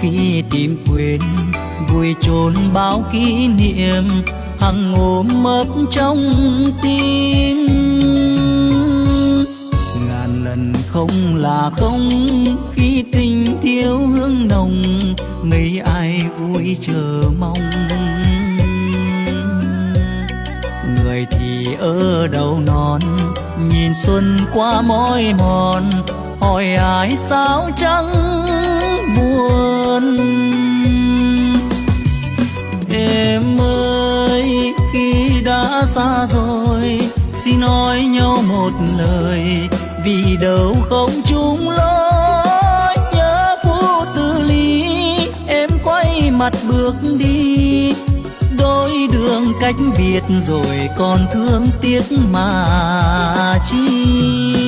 khi tìm quên vùi chôn bao kỷ niệm hằng ôm ấp trong tim. Ngàn lần không là không khi tình thiếu hương nồng, mấy ai vui chờ mong. Người thì ở đầu non nhìn xuân qua mỏi mòn, hỏi ai sao chẳng buồn. Em ơi khi đã xa rồi xin nói nhau một lời, vì đâu không chung lối. Nhớ phút từ ly em quay mặt bước đi, đôi đường cách biệt rồi còn thương tiếc mà chi.